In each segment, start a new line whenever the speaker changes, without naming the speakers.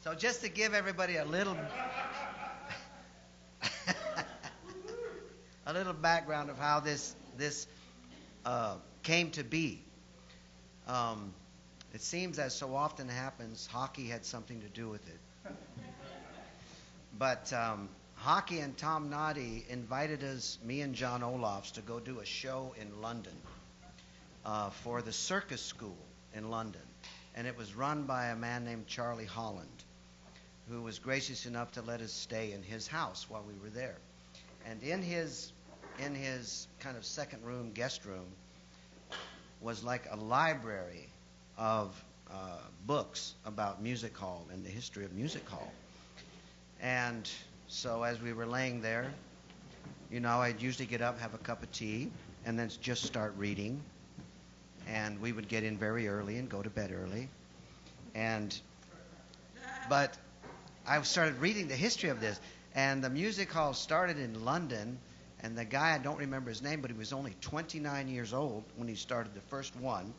So just to give everybody a little a little background of how this came to be. It seems, as so often happens, hockey had something to do with it. But Hockey and Tom Noddy invited us, me and John Olafs, to go do a show in London for the circus school in London. And it was run by a man named Charlie Holland, who was gracious enough to let us stay in his house while we were there. And in his kind of second room, guest room, was like a library of books about music hall and the history of music hall. And so as we were laying there, you know, I'd usually get up, have a cup of tea, and then just start reading. And we would get in very early and go to bed early. But I started reading the history of this. And the music hall started in London. And the guy, I don't remember his name, but he was only 29 years old when he started the first one.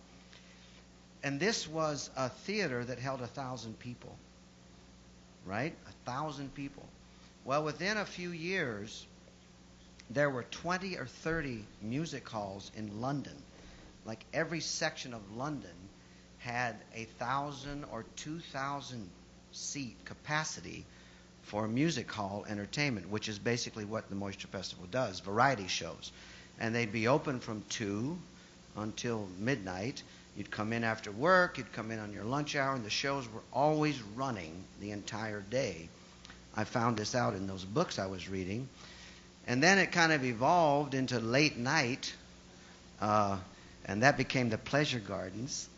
And this was a theater that held 1,000 people. Right? 1,000 people. Well, within a few years, there were 20 or 30 music halls in London. Like every section of London had 1,000 or 2,000 seat capacity for music hall entertainment, which is basically what the Moisture Festival does, variety shows. And they'd be open from 2 until midnight. You'd come in after work, you'd come in on your lunch hour, and the shows were always running the entire day. I found this out in those books I was reading. And then it kind of evolved into late night, and that became the pleasure gardens.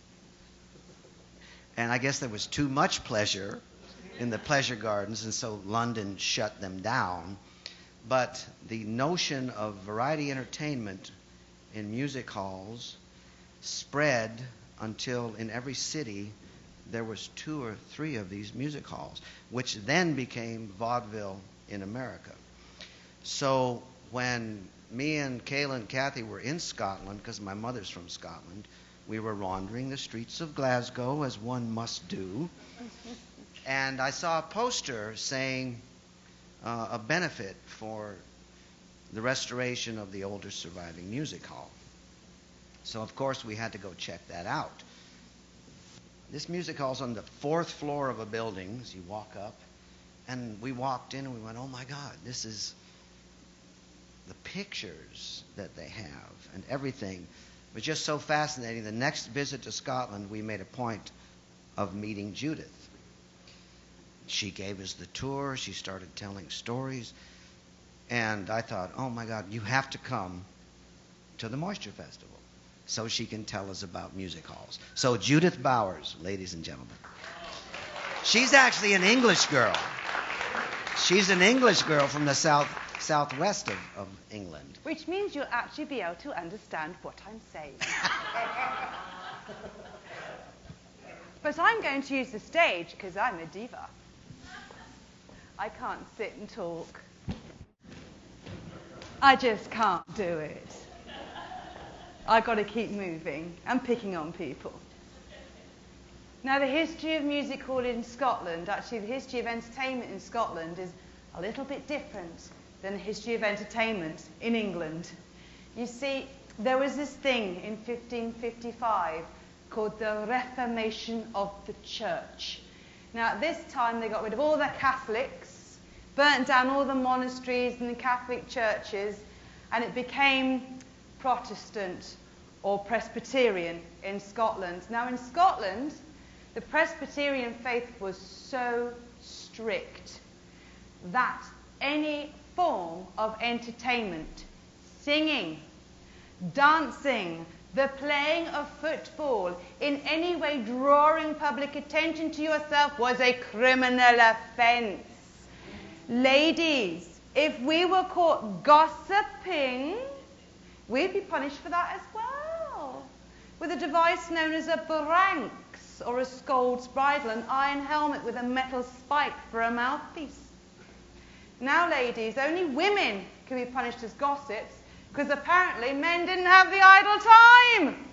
And I guess there was too much pleasure in the pleasure gardens, and so London shut them down. But the notion of variety entertainment in music halls spread until in every city there was 2 or 3 of these music halls, which then became vaudeville in America. So when me and Kayla and Kathy were in Scotland, because my mother's from Scotland, we were wandering the streets of Glasgow, as one must do, and I saw a poster saying a benefit for the restoration of the older surviving music hall. So, of course, we had to go check that out. This music hall's on the 4th floor of a building as you walk up. And we walked in and we went, oh, my God, this is the pictures that they have and everything. It was just so fascinating. The next visit to Scotland, we made a point of meeting Judith. She gave us the tour. She started telling stories. And I thought, oh, my God, you have to come to the Moisture Festival so she can tell us about music halls. So Judith Bowers, ladies and gentlemen. She's actually an English girl. She's an English girl from the southwest of England.
Which means you'll actually be able to understand what I'm saying. But I'm going to use the stage because I'm a diva. I can't sit and talk. I just can't do it. I've got to keep moving and picking on people. Now, the history of music hall in Scotland, actually the history of entertainment in Scotland is a little bit different than the history of entertainment in England. You see, there was this thing in 1555 called the Reformation of the Church. Now, at this time, they got rid of all the Catholics, burnt down all the monasteries and the Catholic churches, and it became Protestant or Presbyterian in Scotland. Now, in Scotland, the Presbyterian faith was so strict that any form of entertainment, singing, dancing, the playing of football, in any way drawing public attention to yourself was a criminal offence. Ladies, if we were caught gossiping, we'd be punished for that as well, with a device known as a branks, or a scold's bridle, an iron helmet with a metal spike for a mouthpiece. Now, ladies, only women can be punished as gossips, because apparently men didn't have the idle time.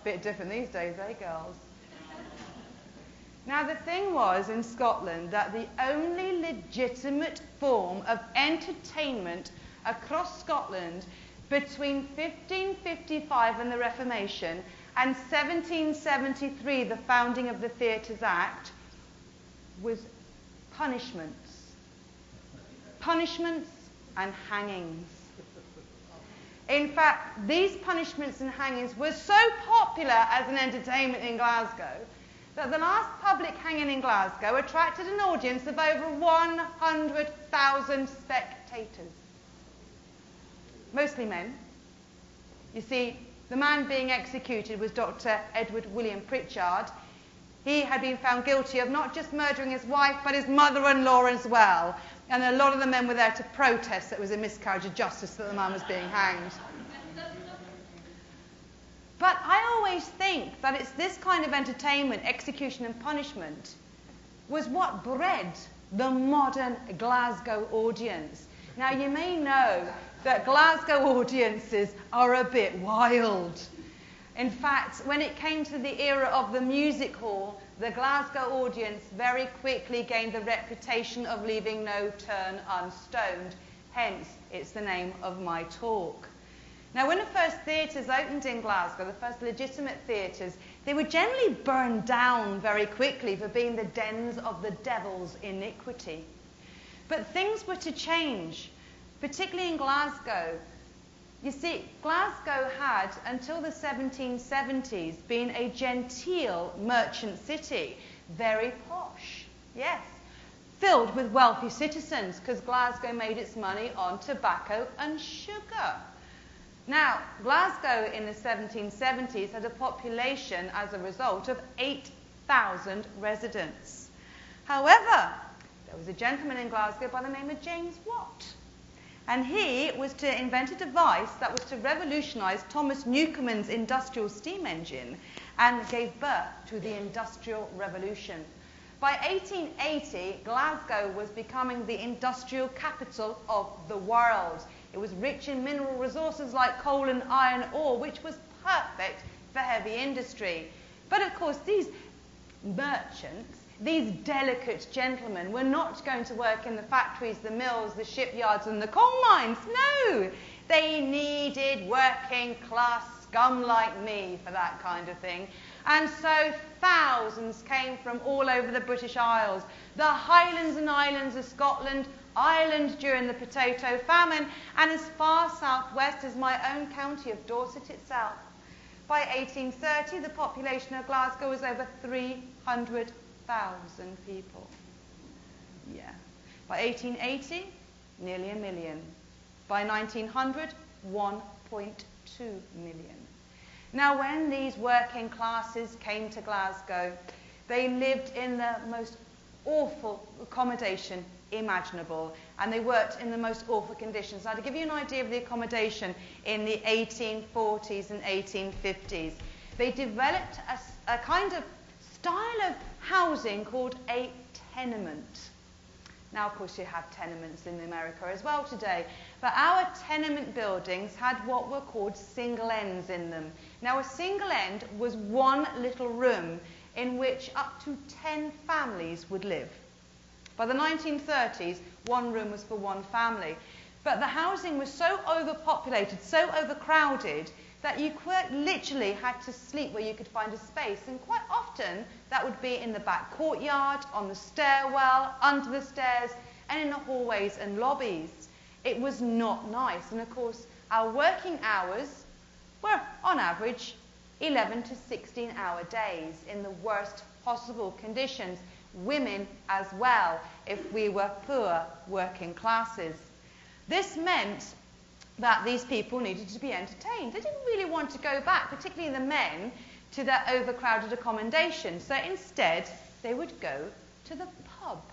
Bit different these days, eh, girls? Now, the thing was in Scotland that the only legitimate form of entertainment across Scotland between 1555 and the Reformation and 1773, the founding of the Theatres Act, was punishments. Punishments and hangings. In fact, these punishments and hangings were so popular as an entertainment in Glasgow that the last public hanging in Glasgow attracted an audience of over 100,000 spectators. Mostly men. You see, the man being executed was Dr. Edward William Pritchard. He had been found guilty of not just murdering his wife, but his mother-in-law as well. And a lot of the men were there to protest that it was a miscarriage of justice that the man was being hanged. But I always think that it's this kind of entertainment, execution and punishment, was what bred the modern Glasgow audience. Now, you may know that Glasgow audiences are a bit wild. In fact, when it came to the era of the music hall, the Glasgow audience very quickly gained the reputation of leaving no turn unstoned. Hence, it's the name of my talk. Now, when the first theatres opened in Glasgow, the first legitimate theatres, they were generally burned down very quickly for being the dens of the devil's iniquity. But things were to change, particularly in Glasgow. You see, Glasgow had, until the 1770s, been a genteel merchant city, very posh, yes, filled with wealthy citizens, because Glasgow made its money on tobacco and sugar. Now, Glasgow in the 1770s had a population, as a result, of 8,000 residents. However, there was a gentleman in Glasgow by the name of James Watt. And he was to invent a device that was to revolutionise Thomas Newcomen's industrial steam engine and gave birth to the Industrial Revolution. By 1880, Glasgow was becoming the industrial capital of the world. It was rich in mineral resources like coal and iron ore, which was perfect for heavy industry. But of course, these merchants, these delicate gentlemen, were not going to work in the factories, the mills, the shipyards and the coal mines. No! They needed working class scum like me for that kind of thing. And so thousands came from all over the British Isles, the Highlands and Islands of Scotland, Ireland during the potato famine, and as far southwest as my own county of Dorset itself. By 1830, the population of Glasgow was over 300,000 people. Yeah. By 1880, nearly 1 million. By 1900, 1.2 million. Now, when these working classes came to Glasgow, they lived in the most awful accommodation imaginable, and they worked in the most awful conditions. Now, to give you an idea of the accommodation in the 1840s and 1850s, they developed a kind of style of housing called a tenement. Now, of course, you have tenements in America as well today, but our tenement buildings had what were called single ends in them. Now, a single end was one little room in which up to 10 families would live. By the 1930s, one room was for one family. But the housing was so overpopulated, so overcrowded, that you quite literally had to sleep where you could find a space. And quite often, that would be in the back courtyard, on the stairwell, under the stairs, and in the hallways and lobbies. It was not nice. And of course, our working hours were, on average, 11 to 16-hour days in the worst possible conditions. Women as well, if we were poor working classes. This meant that these people needed to be entertained. They didn't really want to go back, particularly the men, to their overcrowded accommodation. So instead, they would go to the pub.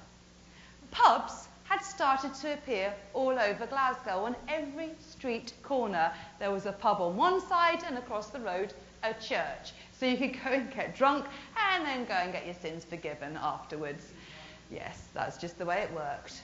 Pubs had started to appear all over Glasgow. On every street corner, there was a pub on one side, and across the road, a church. So you could go and get drunk and then go and get your sins forgiven afterwards. Yes, that's just the way it worked.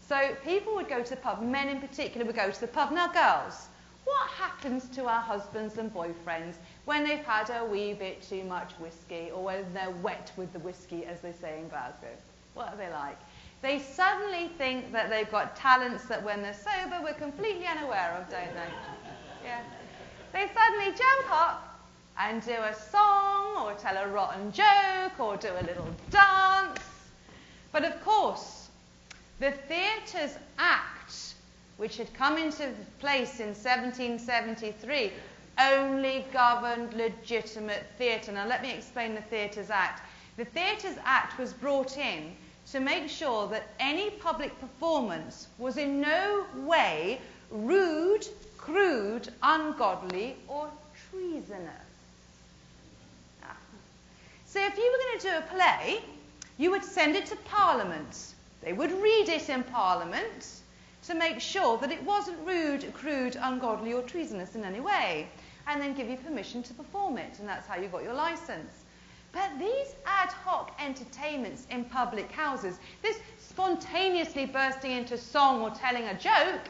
So people would go to the pub, men in particular would go to the pub. Now girls, what happens to our husbands and boyfriends when they've had a wee bit too much whiskey, or when they're wet with the whiskey, as they say in Glasgow. What are they like? They suddenly think that they've got talents that when they're sober we're completely unaware of, don't they? Yeah. They suddenly jump up and do a song, or tell a rotten joke, or do a little dance. But of course, the Theatres Act, which had come into place in 1773, only governed legitimate theatre. Now let me explain the Theatres Act. The Theatres Act was brought in to make sure that any public performance was in no way rude, crude, ungodly, or treasonous. So if you were going to do a play, you would send it to Parliament. They would read it in Parliament to make sure that it wasn't rude, crude, ungodly, or treasonous in any way, and then give you permission to perform it, and that's how you got your license. But these ad hoc entertainments in public houses, this spontaneously bursting into song or telling a joke,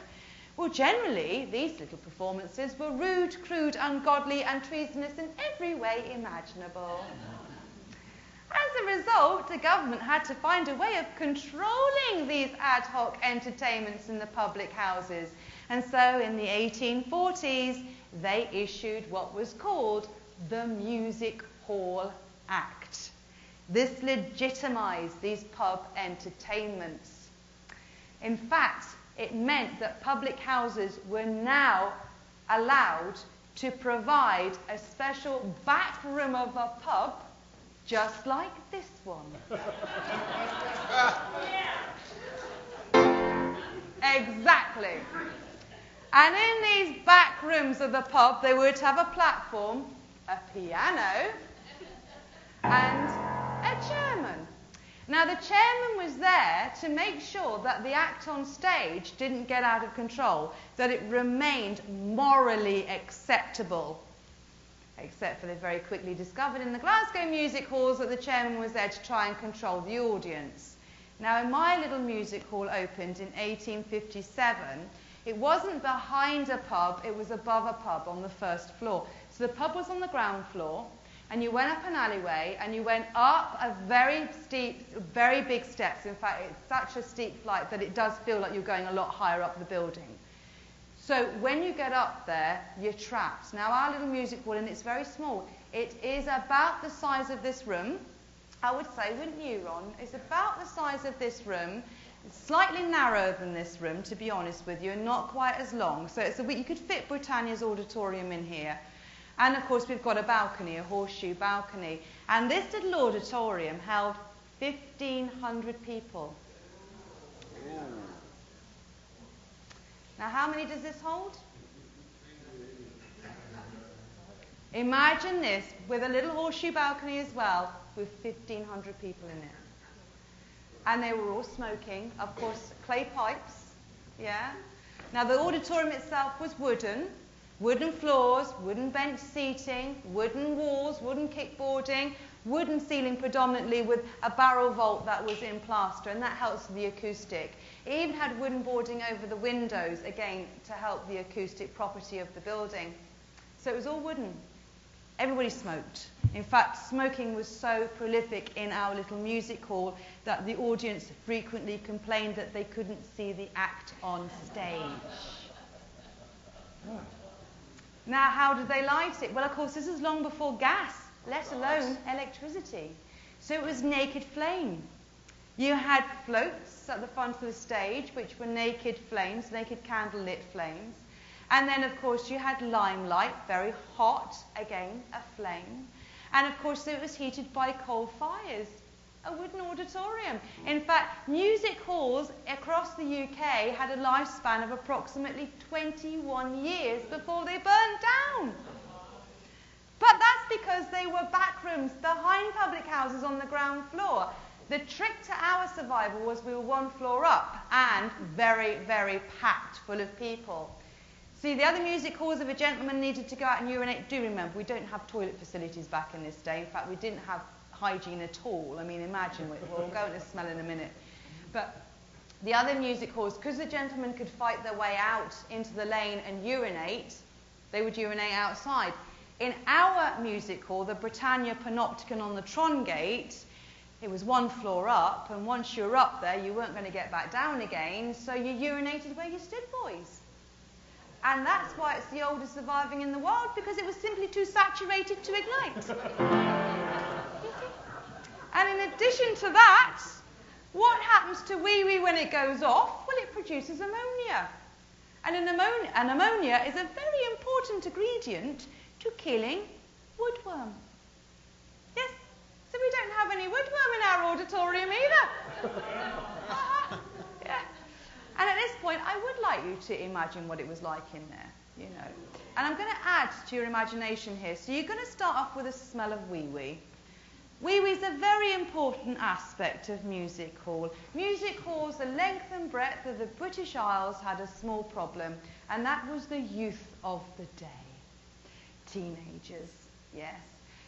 well, generally, these little performances were rude, crude, ungodly, and treasonous in every way imaginable. As a result, the government had to find a way of controlling these ad hoc entertainments in the public houses. And so in the 1840s, they issued what was called the Music Hall Act. This legitimized these pub entertainments. In fact, it meant that public houses were now allowed to provide a special back room of a pub, just like this one. Exactly. And in these back rooms of the pub, they would have a platform, a piano, and a chairman. Now, the chairman was there to make sure that the act on stage didn't get out of control, that it remained morally acceptable. Except for they very quickly discovered in the Glasgow music halls that the chairman was there to try and control the audience. Now, in my little music hall opened in 1857, it wasn't behind a pub, it was above a pub on the first floor. So the pub was on the ground floor, and you went up an alleyway, and you went up a very steep, very big steps. In fact, it's such a steep flight that it does feel like you're going a lot higher up the building. So when you get up there, you're trapped. Now, our little music hall, and it's very small, it is about the size of this room. I would say, wouldn't you, Ron? It's about the size of this room. It's slightly narrower than this room, to be honest with you, and not quite as long. So you could fit Britannia's auditorium in here. And, of course, we've got a balcony, a horseshoe balcony. And this little auditorium held 1,500 people. Now, how many does this hold? Imagine this, with a little horseshoe balcony as well, with 1,500 people in it. And they were all smoking, of course, clay pipes, yeah? Now, the auditorium itself was wooden floors, wooden bench seating, wooden walls, wooden kickboarding, wooden ceiling predominantly with a barrel vault that was in plaster, and that helps with the acoustic. It even had wooden boarding over the windows, again, to help the acoustic property of the building. So it was all wooden. Everybody smoked. In fact, smoking was so prolific in our little music hall that the audience frequently complained that they couldn't see the act on stage. Now, how did they light it? Well, of course, this is long before gas, let alone electricity. So it was naked flame. You had floats at the front of the stage, which were naked flames, naked candle-lit flames. And then, of course, you had limelight, very hot, again, a flame. And, of course, it was heated by coal fires, a wooden auditorium. In fact, music halls across the UK had a lifespan of approximately 21 years before they burned down. But that's because they were back rooms behind public houses on the ground floor. The trick to our survival was we were one floor up and very, very packed full of people. See, the other music halls, if a gentleman needed to go out and urinate, do remember, we don't have toilet facilities back in this day. In fact, we didn't have hygiene at all. I mean, imagine, we'll go into smell in a minute. But the other music halls, because the gentlemen could fight their way out into the lane and urinate, they would urinate outside. In our music hall, the Britannia Panopticon on the Trongate, it was one floor up, and once you were up there, you weren't going to get back down again, so you urinated where you stood, boys. And that's why it's the oldest surviving in the world, because it was simply too saturated to ignite. And in addition to that, what happens to wee-wee when it goes off? Well, it produces ammonia. And ammonia is a very important ingredient to killing woodworm. Yes, so we don't have any woodworm in our auditorium either. Yeah. And at this point, I would like you to imagine what it was like in there, you know. And I'm going to add to your imagination here. So you're going to start off with a smell of wee-wee. Wee-wee is a very important aspect of music hall. Music halls, the length and breadth of the British Isles had a small problem, and that was the youth of the day. Teenagers, yes.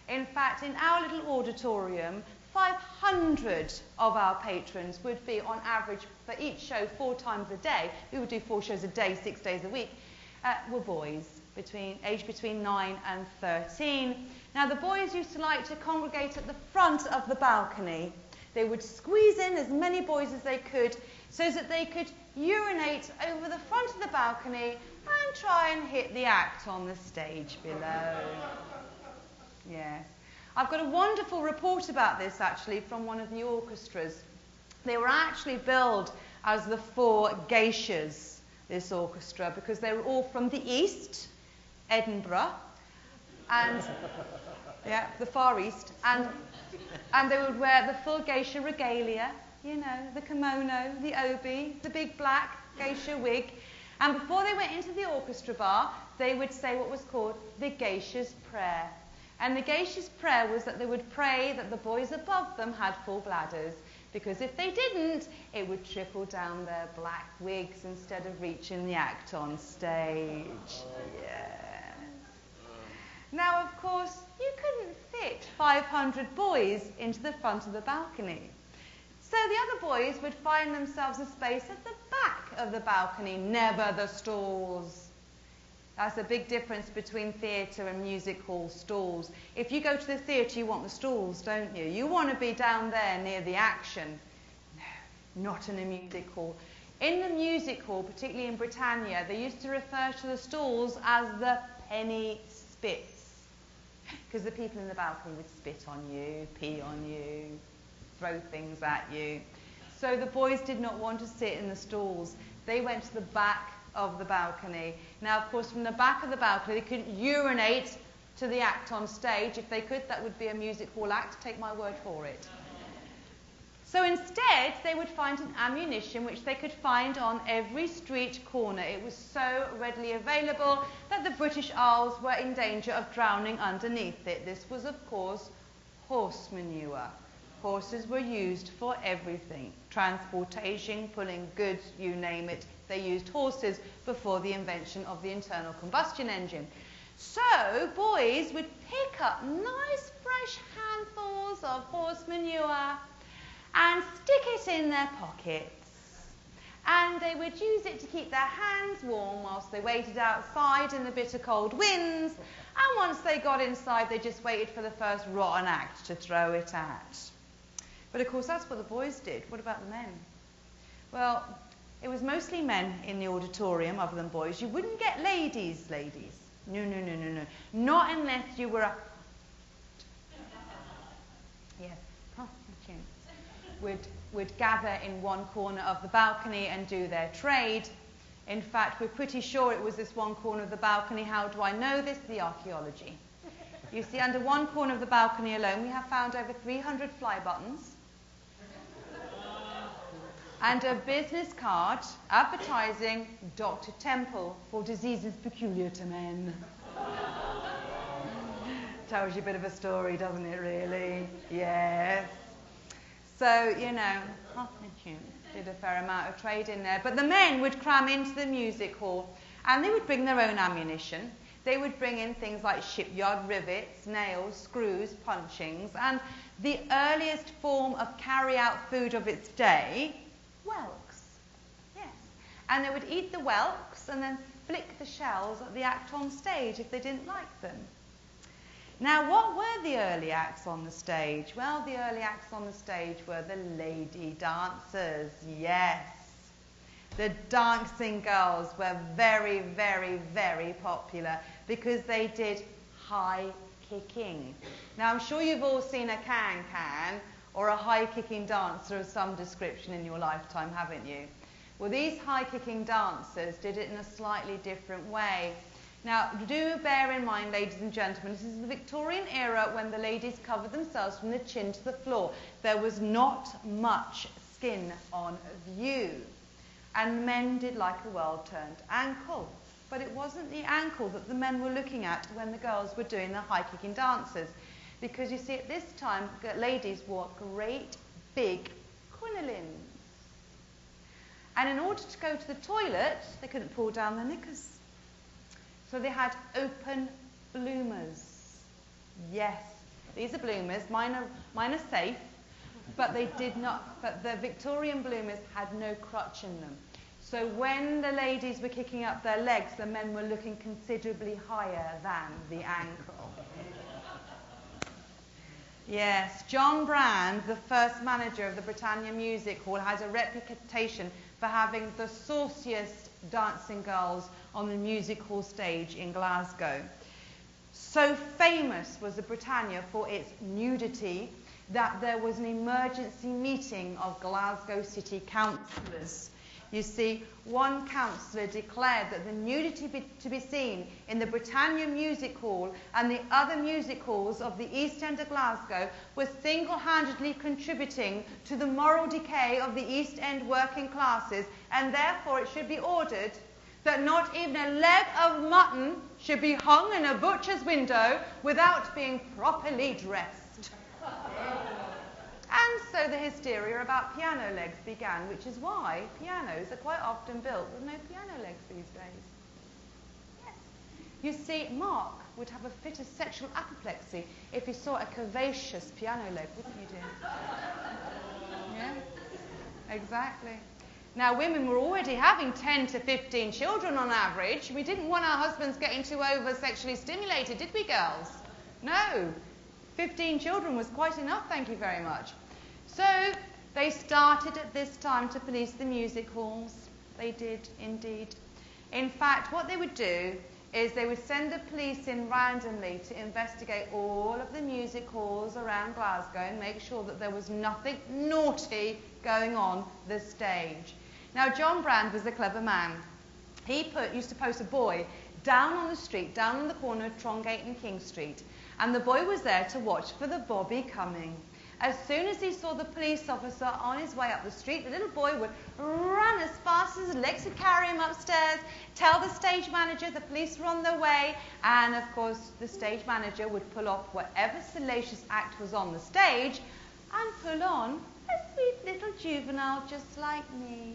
In fact, in our little auditorium, 500 of our patrons would be, on average, for each show 4 times a day. We would do 4 shows a day, 6 days a week. Were boys, aged between 9 and 13. Now, the boys used to like to congregate at the front of the balcony. They would squeeze in as many boys as they could so that they could urinate over the front of the balcony and try and hit the act on the stage below. Yes. I've got a wonderful report about this, actually, from one of the orchestras. They were actually billed as the 4 geishas, this orchestra, because they were all from the East, Edinburgh, and yeah, the Far East, and they would wear the full geisha regalia, you know, the kimono, the obi, the big black geisha wig, and before they went into the orchestra bar, they would say what was called the geisha's prayer. And the geisha's prayer was that they would pray that the boys above them had full bladders, because if they didn't, it would trickle down their black wigs instead of reaching the act on stage. Yes. Now, of course, you couldn't fit 500 boys into the front of the balcony. So the other boys would find themselves a space at the back of the balcony, never the stalls. That's a big difference between theatre and music hall stalls. If you go to the theatre, you want the stalls, don't you? You want to be down there near the action. No, not in a music hall. In the music hall, particularly in Britannia, they used to refer to the stalls as the penny spits, because the people in the balcony would spit on you, pee on you, throw things at you. So the boys did not want to sit in the stalls. They went to the back of the balcony. Now, of course, from the back of the balcony, they couldn't urinate to the act on stage. If they could, that would be a music hall act, take my word for it. So instead, they would find an ammunition which they could find on every street corner. It was so readily available that the British Isles were in danger of drowning underneath it. This was, of course, horse manure. Horses were used for everything. Transportation, pulling goods, you name it. They used horses before the invention of the internal combustion engine. So boys would pick up nice fresh handfuls of horse manure and stick it in their pockets. And they would use it to keep their hands warm whilst they waited outside in the bitter cold winds. And once they got inside, they just waited for the first rotten act to throw it at. But of course, that's what the boys did. What about the men? Well, it was mostly men in the auditorium other than boys. You wouldn't get ladies. No. Not unless you were a... Yes, would gather in one corner of the balcony and do their trade. In fact, we're pretty sure it was this one corner of the balcony. How do I know this? The archaeology. You see, under one corner of the balcony alone, we have found over 300 fly buttons and a business card advertising Dr. Temple for diseases peculiar to men. Tells you a bit of a story, doesn't it, really? Yes. So, you know, did a fair amount of trade in there. But the men would cram into the music hall, and they would bring their own ammunition. They would bring in things like shipyard rivets, nails, screws, punchings, and the earliest form of carry-out food of its day, whelks. Yes. And they would eat the whelks and then flick the shells at the act on stage if they didn't like them. Now, what were the early acts on the stage? Well, the early acts on the stage were the lady dancers, yes. The dancing girls were very, very, very popular because they did high kicking. Now, I'm sure you've all seen a can-can or a high-kicking dancer of some description in your lifetime, haven't you? Well, these high-kicking dancers did it in a slightly different way. Now, do bear in mind, ladies and gentlemen, this is the Victorian era when the ladies covered themselves from the chin to the floor. There was not much skin on view. And men did like a well-turned ankle. But it wasn't the ankle that the men were looking at when the girls were doing the high-kicking dances. Because you see, at this time, ladies wore great big crinolines. And in order to go to the toilet, they couldn't pull down their knickers. So they had open bloomers. Yes, these are bloomers. Mine are safe, but they did not. But the Victorian bloomers had no crotch in them. So when the ladies were kicking up their legs, the men were looking considerably higher than the ankle. Yes, John Brand, the first manager of the Britannia Music Hall, has a reputation for having the sauciest dancing girls on the music hall stage in Glasgow. So famous was the Britannia for its nudity that there was an emergency meeting of Glasgow City councillors. You see, one councillor declared that the nudity to be seen in the Britannia Music Hall and the other music halls of the East End of Glasgow was single-handedly contributing to the moral decay of the East End working classes, and therefore it should be ordered that not even a leg of mutton should be hung in a butcher's window without being properly dressed. And so the hysteria about piano legs began, which is why pianos are quite often built with no piano legs these days. Yes. You see, Mark would have a fit of sexual apoplexy if he saw a curvaceous piano leg, wouldn't you, dear? Yeah, exactly. Now, women were already having 10 to 15 children on average. We didn't want our husbands getting too over-sexually stimulated, did we, girls? No. 15 children was quite enough, thank you very much. So they started at this time to police the music halls. They did indeed. In fact, what they would do is they would send the police in randomly to investigate all of the music halls around Glasgow and make sure that there was nothing naughty going on the stage. Now, John Brand was a clever man. He used to post a boy down on the street, down on the corner of Trongate and King Street, and the boy was there to watch for the bobby coming. As soon as he saw the police officer on his way up the street, the little boy would run as fast as his legs could carry him upstairs, tell the stage manager the police were on their way, and of course the stage manager would pull off whatever salacious act was on the stage and pull on a sweet little juvenile just like me.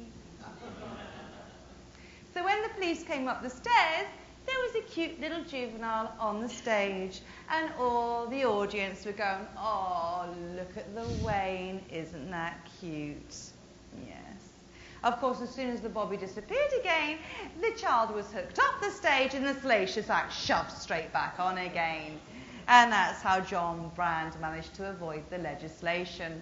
So when the police came up the stairs, there was a cute little juvenile on the stage, and all the audience were going, "Oh, look at the Wayne, isn't that cute?" Yes. Of course, as soon as the bobby disappeared again, the child was hooked up the stage and the salacious act shoved straight back on again. And that's how John Brand managed to avoid the legislation.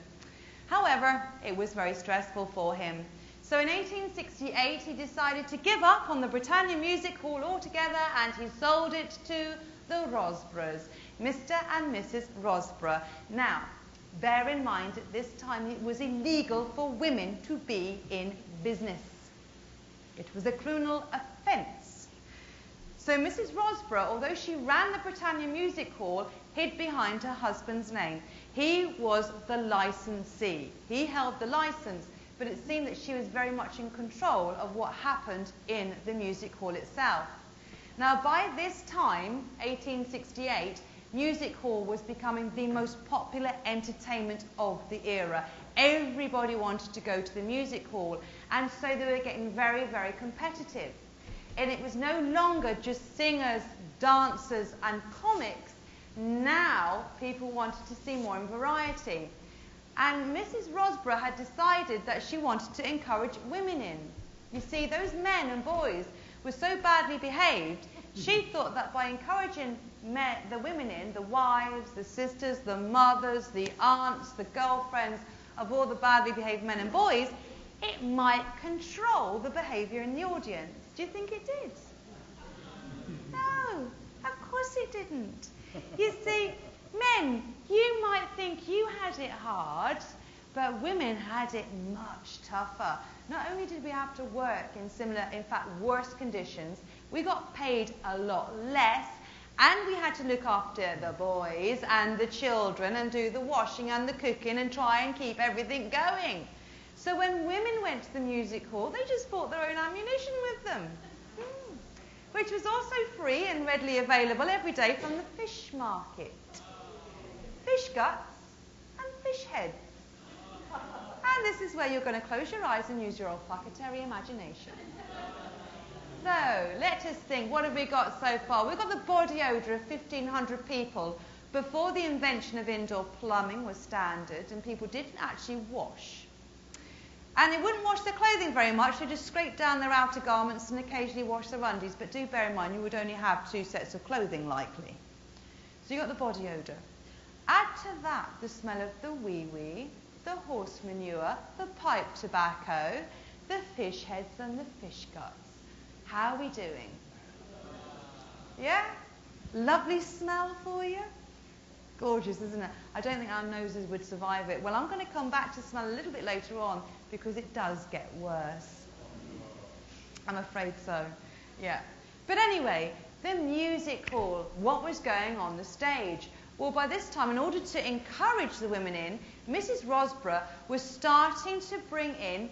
However, it was very stressful for him. So in 1868, he decided to give up on the Britannia Music Hall altogether, and he sold it to the Rosboroughs, Mr. and Mrs. Rosborough. Now, bear in mind, at this time, it was illegal for women to be in business. It was a criminal offence. So Mrs. Rosborough, although she ran the Britannia Music Hall, hid behind her husband's name. He was the licensee. He held the license. But it seemed that she was very much in control of what happened in the music hall itself. Now, by this time, 1868, music hall was becoming the most popular entertainment of the era. Everybody wanted to go to the music hall, and so they were getting very, very competitive. And it was no longer just singers, dancers, and comics. Now, people wanted to see more in variety. And Mrs. Rosborough had decided that she wanted to encourage women in. You see, those men and boys were so badly behaved, she thought that by encouraging the women in, the wives, the sisters, the mothers, the aunts, the girlfriends of all the badly behaved men and boys, it might control the behaviour in the audience. Do you think it did? No, of course it didn't. You see, men, you might think you had it hard, but women had it much tougher. Not only did we have to work in similar, in fact, worse conditions, we got paid a lot less, and we had to look after the boys and the children and do the washing and the cooking and try and keep everything going. So when women went to the music hall, they just brought their own ammunition with them, which was also free and readily available every day from the fish market. Fish guts and fish heads. And this is where you're going to close your eyes and use your olfactory imagination. So, let us think, what have we got so far? We've got the body odour of 1,500 people before the invention of indoor plumbing was standard, and people didn't actually wash. And they wouldn't wash their clothing very much, they just scraped down their outer garments and occasionally wash their undies, but do bear in mind you would only have 2 sets of clothing likely. So you've got the body odour. Add to that the smell of the wee-wee, the horse manure, the pipe tobacco, the fish heads and the fish guts. How are we doing? Yeah? Lovely smell for you? Gorgeous, isn't it? I don't think our noses would survive it. Well, I'm going to come back to smell a little bit later on because it does get worse. I'm afraid so. Yeah. But anyway, the music hall, what was going on the stage? Well, by this time, in order to encourage the women in, Mrs. Rosborough was starting to bring in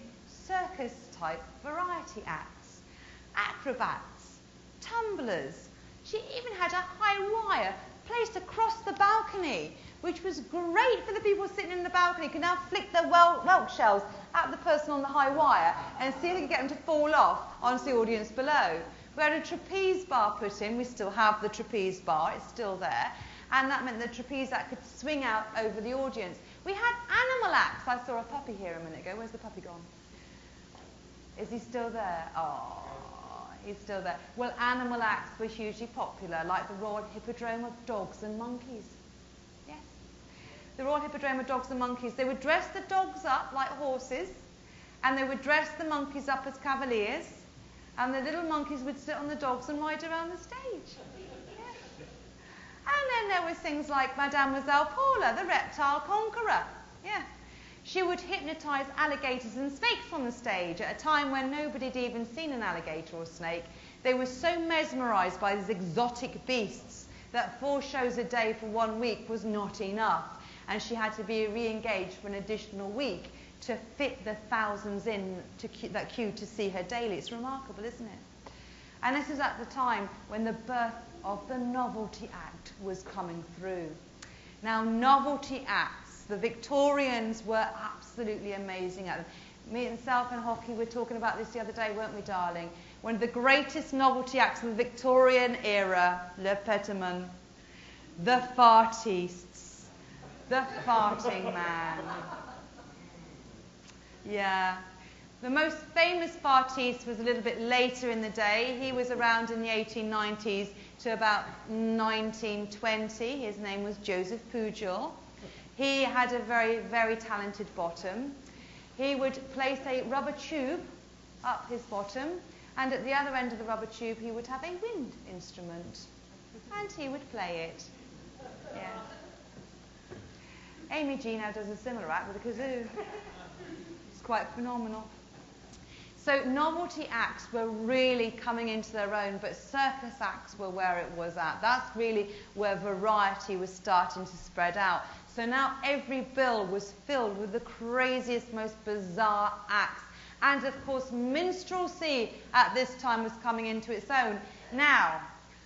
circus-type variety acts, acrobats, tumblers. She even had a high wire placed across the balcony, which was great for the people sitting in the balcony. You could now flick their whelk shells at the person on the high wire and see if they could get them to fall off onto the audience below. We had a trapeze bar put in. We still have the trapeze bar. It's still there. And that meant the trapeze act could swing out over the audience. We had animal acts. I saw a puppy here a minute ago. Where's the puppy gone? Is he still there? Oh, he's still there. Well, animal acts were hugely popular, like the Royal Hippodrome of Dogs and Monkeys. Yes. The Royal Hippodrome of Dogs and Monkeys. They would dress the dogs up like horses, and they would dress the monkeys up as cavaliers, and the little monkeys would sit on the dogs and ride around the stage. And then there was things like Mademoiselle Paula, the reptile conqueror. Yeah. She would hypnotise alligators and snakes on the stage at a time when nobody had even seen an alligator or snake. They were so mesmerised by these exotic beasts that 4 shows a day for 1 week was not enough. And she had to be re-engaged for an additional week to fit the thousands in that queue to see her daily. It's remarkable, isn't it? And this is at the time when the birth of the Novelty Act was coming through. Now, novelty acts, the Victorians were absolutely amazing at them. Me and Self and Hockey were talking about this the other day, weren't we, darling? One of the greatest novelty acts of the Victorian era, Le Pétomane, the fartists, the farting man. Yeah. The most famous fartiste was a little bit later in the day. He was around in the 1890s to about 1920. His name was Joseph Pujol. He had a very, very talented bottom. He would place a rubber tube up his bottom, and at the other end of the rubber tube he would have a wind instrument, and he would play it. Yeah. Amy G now does a similar act with a kazoo. It's quite phenomenal. So novelty acts were really coming into their own, but circus acts were where it was at. That's really where variety was starting to spread out. So now every bill was filled with the craziest, most bizarre acts. And of course, minstrelsy at this time was coming into its own. Now,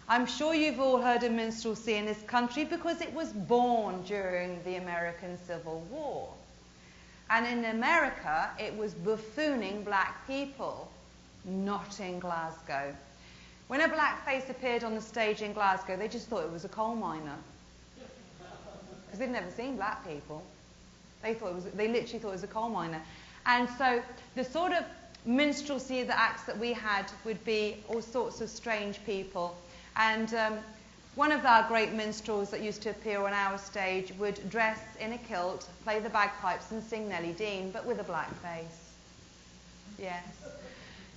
I'm sure you've all heard of minstrelsy in this country because it was born during the American Civil War. And in America, it was buffooning black people, not in Glasgow. When a black face appeared on the stage in Glasgow, they just thought it was a coal miner. Because they'd never seen black people. They literally thought it was a coal miner. And so the sort of minstrelsy, the acts that we had would be all sorts of strange people. And One of our great minstrels that used to appear on our stage would dress in a kilt, play the bagpipes and sing Nellie Dean, but with a black face. Yes.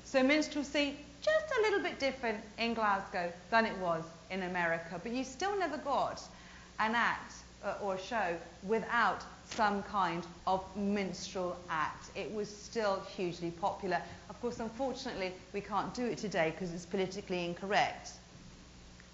So minstrelsy, just a little bit different in Glasgow than it was in America, but you still never got an act or a show without some kind of minstrel act. It was still hugely popular. Of course, unfortunately, we can't do it today because it's politically incorrect.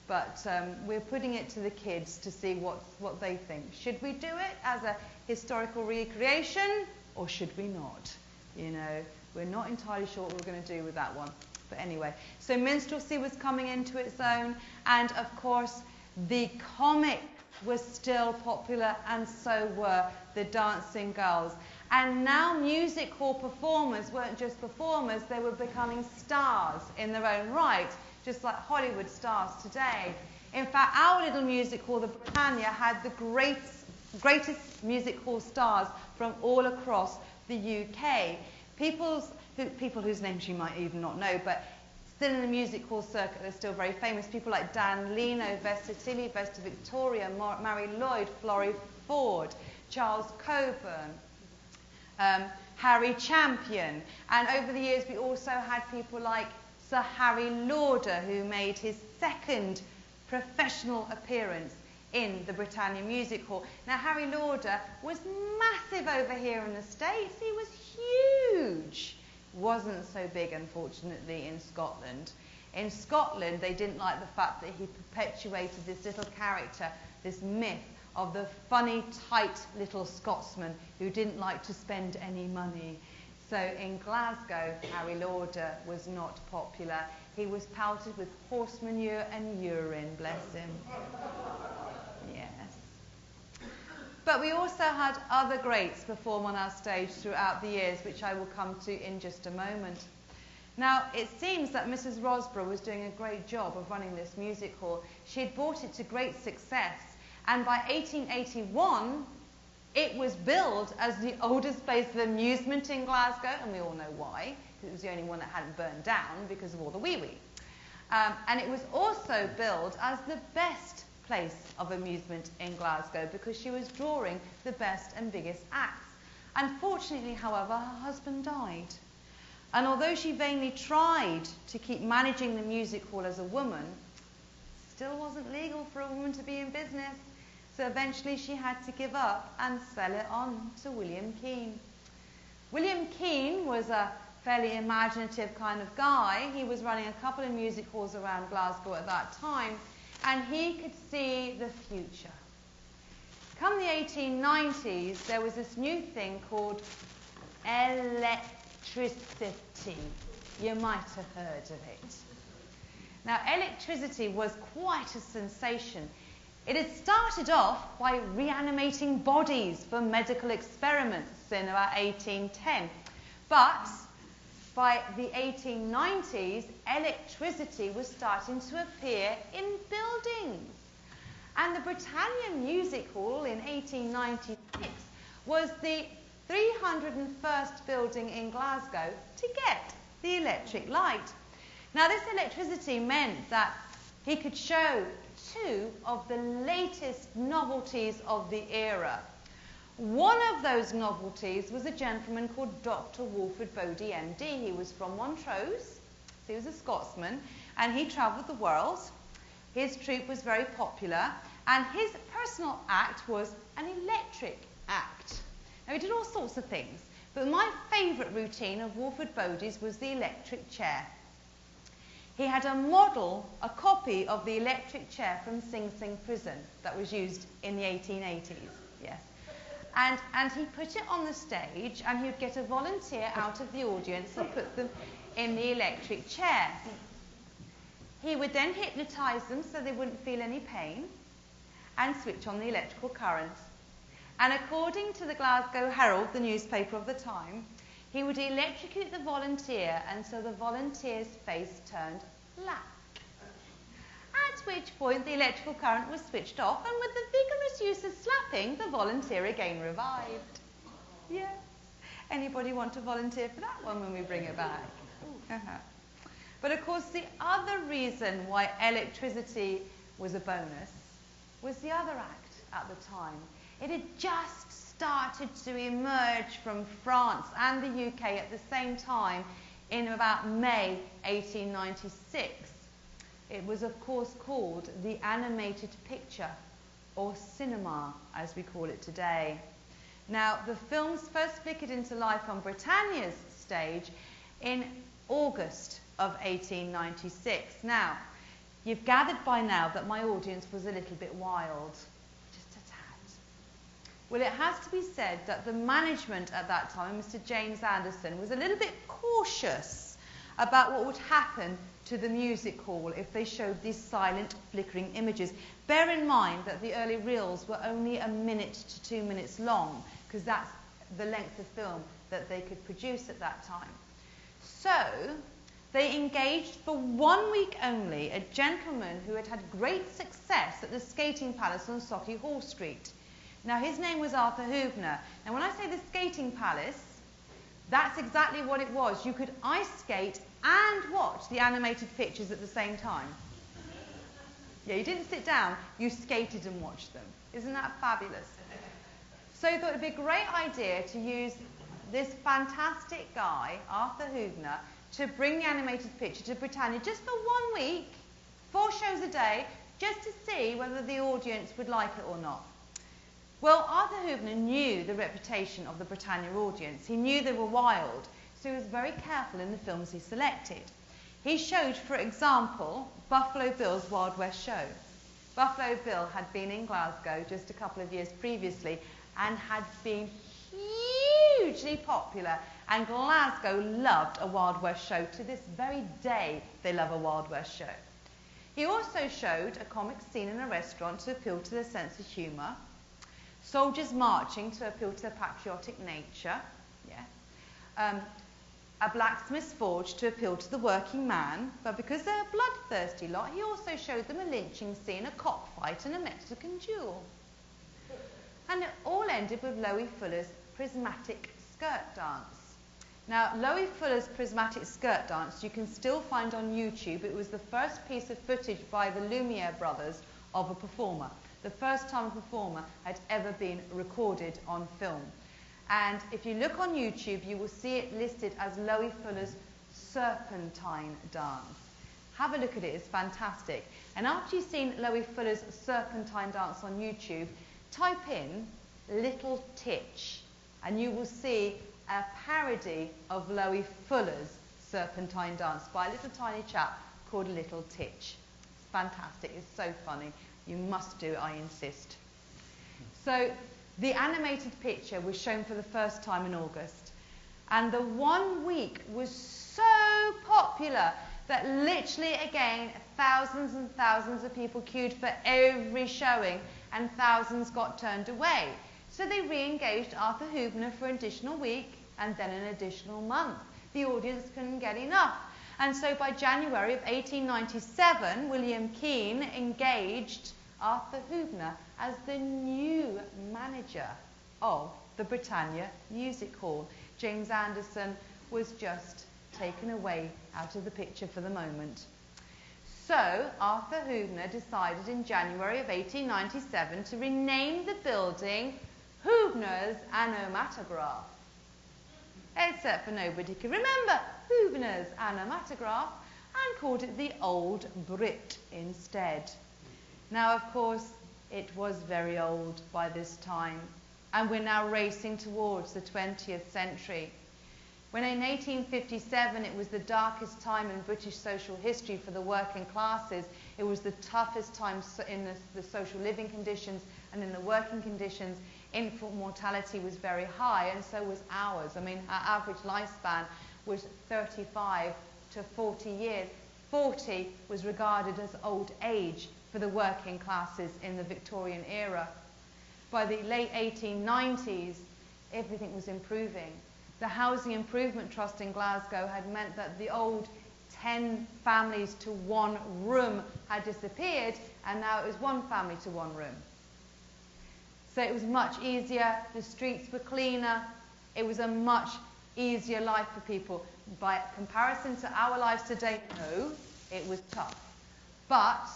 But we're putting it to the kids to see what they think. Should we do it as a historical recreation, or should we not? You know, we're not entirely sure what we're going to do with that one. But anyway, so minstrelsy was coming into its own, and of course, the comics were still popular, and so were the dancing girls. And now music hall performers weren't just performers, they were becoming stars in their own right, just like Hollywood stars today. In fact, our little music hall, the Britannia, had the greatest music hall stars from all across the UK. People whose names you might even not know, but still in the music hall circuit, they're still very famous. People like Dan Leno, Vesta Tilly, Vesta Victoria, Mary Lloyd, Florrie Ford, Charles Coburn, Harry Champion. And over the years, we also had people like Sir Harry Lauder, who made his second professional appearance in the Britannia Music Hall. Now, Harry Lauder was massive over here in the States. He was huge. Wasn't so big, unfortunately, in Scotland. In Scotland, they didn't like the fact that he perpetuated this little character, this myth of the funny, tight little Scotsman who didn't like to spend any money. So in Glasgow, Harry Lauder was not popular. He was pelted with horse manure and urine, bless him. Yes. But we also had other greats perform on our stage throughout the years, which I will come to in just a moment. Now, it seems that Mrs. Rosborough was doing a great job of running this music hall. She had brought it to great success, and by 1881, it was billed as the oldest place of amusement in Glasgow, and we all know why, because it was the only one that hadn't burned down because of all the wee-wee. And it was also billed as the best place of amusement in Glasgow because she was drawing the best and biggest acts. Unfortunately, however, her husband died. And although she vainly tried to keep managing the music hall as a woman, it still wasn't legal for a woman to be in business. So eventually she had to give up and sell it on to William Keane. William Keane was a fairly imaginative kind of guy. He was running a couple of music halls around Glasgow at that time, and he could see the future. Come the 1890s, there was this new thing called electricity. You might have heard of it. Now, electricity was quite a sensation. It had started off by reanimating bodies for medical experiments in about 1810. But by the 1890s, electricity was starting to appear in buildings. And the Britannia Music Hall in 1896 was the 301st building in Glasgow to get the electric light. Now, this electricity meant that he could show two of the latest novelties of the era. One of those novelties was a gentleman called Dr. Walford Bodie, MD. He was from Montrose, so he was a Scotsman, and he travelled the world. His troupe was very popular, and his personal act was an electric act. Now, he did all sorts of things, but my favourite routine of Walford Bodie's was the electric chair. He had a model, a copy of the electric chair from Sing Sing prison that was used in the 1880s, yes. And he put it on the stage, and he would get a volunteer out of the audience and put them in the electric chair. He would then hypnotise them so they wouldn't feel any pain and switch on the electrical current. And according to the Glasgow Herald, the newspaper of the time, he would electrocute the volunteer until the volunteer's face turned black. At which point the electrical current was switched off, and with the vigorous use of slapping, the volunteer again revived. Yes. Anybody want to volunteer for that one when we bring it back? But of course, the other reason why electricity was a bonus, was the other act at the time. It had just started to emerge from France and the UK at the same time in about May 1896. It was, of course, called the animated picture, or cinema, as we call it today. Now, the films first flickered into life on Britannia's stage in August of 1896. Now, you've gathered by now that my audience was a little bit wild, just a tad. Well, it has to be said that the management at that time, Mr. James Anderson, was a little bit cautious about what would happen to the music hall if they showed these silent, flickering images. Bear in mind that the early reels were only 1 minute to 2 minutes long, because that's the length of film that they could produce at that time. So, they engaged for 1 week only a gentleman who had had great success at the Skating Palace on Sauchiehall Hall Street. Now, his name was Arthur Hübner. Now, when I say the Skating Palace, that's exactly what it was. You could ice skate and watch the animated pictures at the same time. Yeah, you didn't sit down, you skated and watched them. Isn't that fabulous? So he thought it'd be a great idea to use this fantastic guy, Arthur Hübner, to bring the animated picture to Britannia just for 1 week, 4 shows a day, just to see whether the audience would like it or not. Well, Arthur Hübner knew the reputation of the Britannia audience. He knew they were wild, so he was very careful in the films he selected. He showed, for example, Buffalo Bill's Wild West Show. Buffalo Bill had been in Glasgow just a couple of years previously and had been hugely popular, and Glasgow loved a Wild West show. To this very day, they love a Wild West show. He also showed a comic scene in a restaurant to appeal to their sense of humour, soldiers marching to appeal to their patriotic nature, a blacksmith's forge to appeal to the working man, but because they're a bloodthirsty lot, he also showed them a lynching scene, a cockfight, and a Mexican duel. And it all ended with Loie Fuller's prismatic skirt dance. Now, Loie Fuller's prismatic skirt dance you can still find on YouTube. It was the first piece of footage by the Lumiere brothers of a performer. The first time a performer had ever been recorded on film. And if you look on YouTube, you will see it listed as Loie Fuller's serpentine dance. Have a look at it, it's fantastic. And after you've seen Loie Fuller's serpentine dance on YouTube, type in Little Titch, and you will see a parody of Loie Fuller's serpentine dance by a little tiny chap called Little Titch. It's fantastic, it's so funny. You must do it, I insist. So, the animated picture was shown for the first time in August, and the 1 week was so popular that literally, again, thousands and thousands of people queued for every showing, and thousands got turned away. So they re-engaged Arthur Hübner for an additional week, and then an additional month. The audience couldn't get enough. And so by January of 1897, William Keane engaged Arthur Hübner as the new manager of the Britannia Music Hall. James Anderson was just taken away out of the picture for the moment. So Arthur Hübner decided in January of 1897 to rename the building Hübner's Anomatograph. Except for nobody could remember Hübner's Anomatograph and called it the Old Brit instead. Now, of course, it was very old by this time, and we're now racing towards the 20th century. When in 1857 it was the darkest time in British social history for the working classes, it was the toughest time in the social living conditions and in the working conditions. Infant mortality was very high, and so was ours. I mean, our average lifespan was 35 to 40 years. 40 was regarded as old age for the working classes in the Victorian era. By the late 1890s, everything was improving. The Housing Improvement Trust in Glasgow had meant that the old 10 families to 1 room had disappeared, and now it was 1 family to 1 room. So it was much easier, the streets were cleaner, it was a much easier life for people. By comparison to our lives today, no, it was tough. But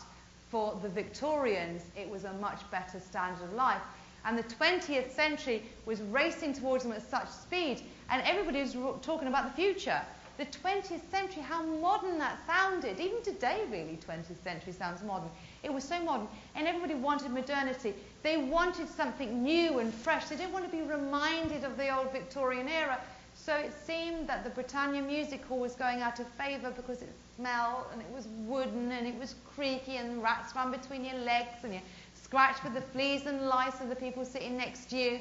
for the Victorians, it was a much better standard of life. And the 20th century was racing towards them at such speed, and everybody was talking about the future. The 20th century, how modern that sounded. Even today, really, 20th century sounds modern. It was so modern, and everybody wanted modernity. They wanted something new and fresh. They didn't want to be reminded of the old Victorian era. So it seemed that the Britannia Music Hall was going out of favour because it smelled, and it was wooden, and it was creaky, and rats ran between your legs, and you scratched with the fleas and lice of the people sitting next to you,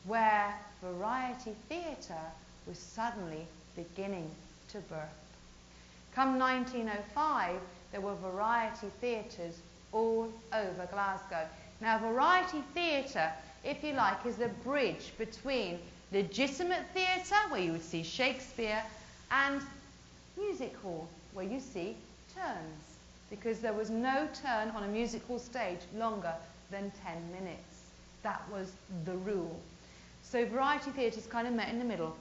where variety theatre was suddenly beginning to birth. Come 1905, there were variety theatres all over Glasgow. Now, variety theatre, if you like, is the bridge between legitimate theatre, where you would see Shakespeare, and music hall, where you see turns, because there was no turn on a music hall stage longer than 10 minutes. That was the rule. So variety theatres kind of met in the middle.